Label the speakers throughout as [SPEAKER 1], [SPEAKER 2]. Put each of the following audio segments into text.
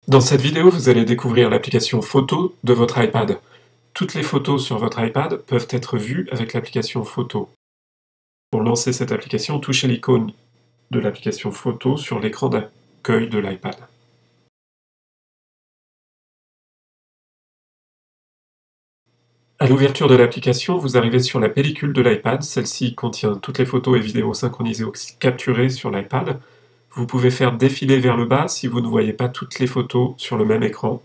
[SPEAKER 1] Dans cette vidéo, vous allez découvrir l'application Photo de votre iPad. Toutes les photos sur votre iPad peuvent être vues avec l'application Photo. Pour lancer cette application, touchez l'icône de l'application Photo sur l'écran d'accueil de l'iPad. À l'ouverture de l'application, vous arrivez sur la pellicule de l'iPad. Celle-ci contient toutes les photos et vidéos synchronisées ou capturées sur l'iPad. Vous pouvez faire défiler vers le bas si vous ne voyez pas toutes les photos sur le même écran,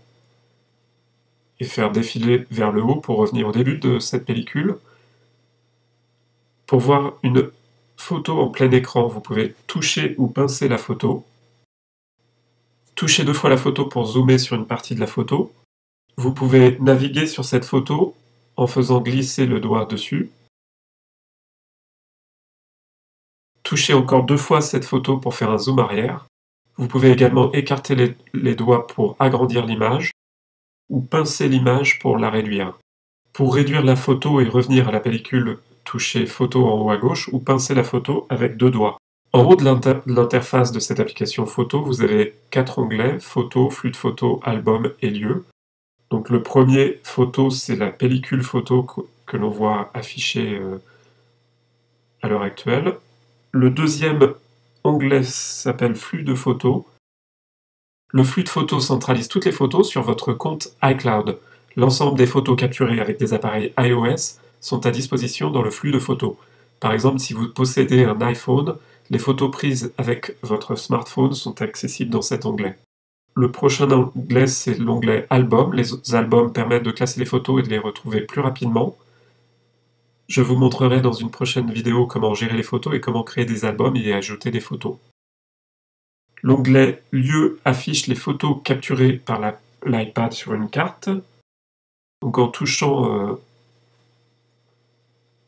[SPEAKER 1] et faire défiler vers le haut pour revenir au début de cette pellicule. Pour voir une photo en plein écran, vous pouvez toucher ou pincer la photo. Touchez 2 fois la photo pour zoomer sur une partie de la photo. Vous pouvez naviguer sur cette photo en faisant glisser le doigt dessus. Touchez encore 2 fois cette photo pour faire un zoom arrière. Vous pouvez également écarter les doigts pour agrandir l'image ou pincer l'image pour la réduire. Pour réduire la photo et revenir à la pellicule, touchez Photo en haut à gauche ou pincez la photo avec 2 doigts. En haut de l'interface de cette application Photo, vous avez 4 onglets, Photo, Flux de photos, Album et Lieux. Donc le premier, Photo, c'est la pellicule photo que l'on voit affichée à l'heure actuelle. Le deuxième onglet s'appelle Flux de photos. Le flux de photos centralise toutes les photos sur votre compte iCloud. L'ensemble des photos capturées avec des appareils iOS sont à disposition dans le flux de photos. Par exemple, si vous possédez un iPhone, les photos prises avec votre smartphone sont accessibles dans cet onglet. Le prochain onglet, c'est l'onglet Album. Les albums permettent de classer les photos et de les retrouver plus rapidement. Je vous montrerai dans une prochaine vidéo comment gérer les photos et comment créer des albums et y ajouter des photos. L'onglet Lieux affiche les photos capturées par l'iPad sur une carte. Donc en touchant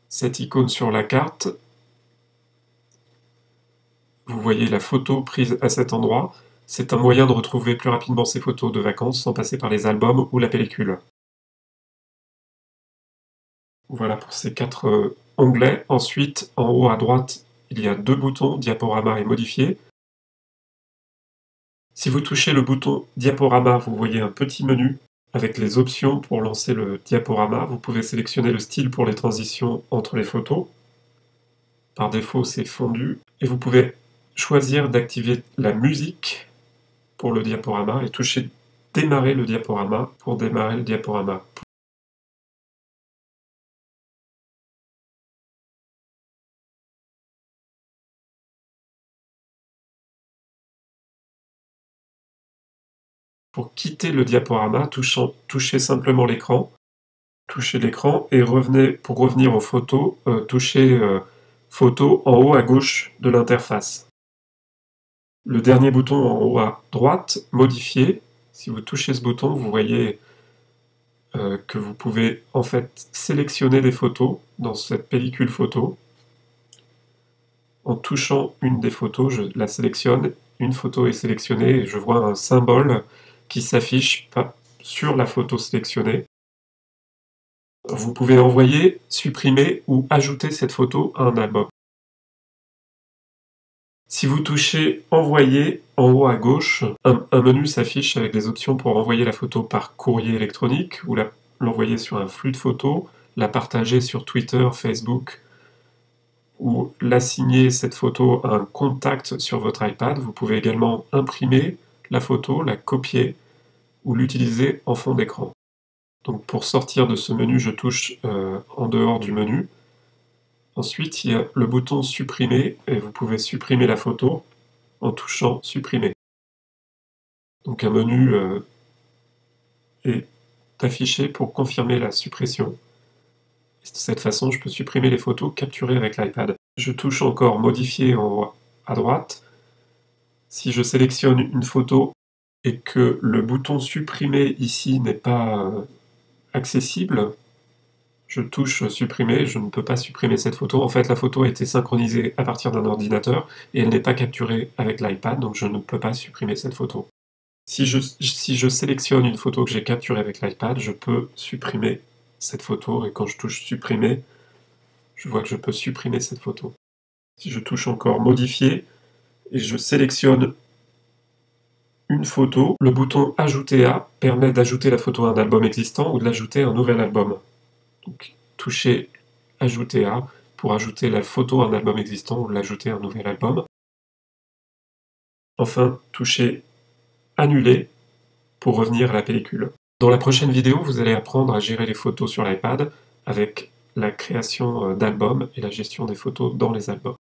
[SPEAKER 1] cette icône sur la carte, vous voyez la photo prise à cet endroit. C'est un moyen de retrouver plus rapidement ces photos de vacances sans passer par les albums ou la pellicule. Voilà pour ces 4 onglets. Ensuite, en haut à droite, il y a 2 boutons, diaporama et modifier. Si vous touchez le bouton diaporama, vous voyez un petit menu avec les options pour lancer le diaporama. Vous pouvez sélectionner le style pour les transitions entre les photos. Par défaut, c'est fondu. Et vous pouvez choisir d'activer la musique pour le diaporama et toucher démarrer le diaporama pour démarrer le diaporama. Pour quitter le diaporama, touchez simplement l'écran. Touchez l'écran et pour revenir aux photos, touchez Photo en haut à gauche de l'interface. Le dernier bouton en haut à droite, Modifier. Si vous touchez ce bouton, vous voyez que vous pouvez en fait sélectionner des photos dans cette pellicule photo. En touchant une des photos, je la sélectionne, une photo est sélectionnée et je vois un symbole qui s'affiche sur la photo sélectionnée. Vous pouvez envoyer, supprimer ou ajouter cette photo à un album. Si vous touchez Envoyer en haut à gauche, un menu s'affiche avec des options pour envoyer la photo par courrier électronique ou l'envoyer sur un flux de photos, la partager sur Twitter, Facebook ou l'assigner cette photo à un contact sur votre iPad. Vous pouvez également imprimer la photo, la copier ou l'utiliser en fond d'écran. Donc pour sortir de ce menu, je touche en dehors du menu. Ensuite, il y a le bouton Supprimer et vous pouvez supprimer la photo en touchant Supprimer. Donc un menu est affiché pour confirmer la suppression. Et de cette façon, je peux supprimer les photos capturées avec l'iPad. Je touche encore Modifier en haut à droite. Si je sélectionne une photo et que le bouton Supprimer ici n'est pas accessible, je touche Supprimer, je ne peux pas supprimer cette photo. En fait, la photo a été synchronisée à partir d'un ordinateur et elle n'est pas capturée avec l'iPad, donc je ne peux pas supprimer cette photo. Si je sélectionne une photo que j'ai capturée avec l'iPad, je peux supprimer cette photo, et quand je touche Supprimer, je vois que je peux supprimer cette photo. Si je touche encore Modifier, et je sélectionne une photo, le bouton Ajouter à permet d'ajouter la photo à un album existant ou de l'ajouter à un nouvel album. Donc, touchez Ajouter à pour ajouter la photo à un album existant ou l'ajouter à un nouvel album. Enfin, touchez Annuler pour revenir à la pellicule. Dans la prochaine vidéo, vous allez apprendre à gérer les photos sur l'iPad avec la création d'albums et la gestion des photos dans les albums.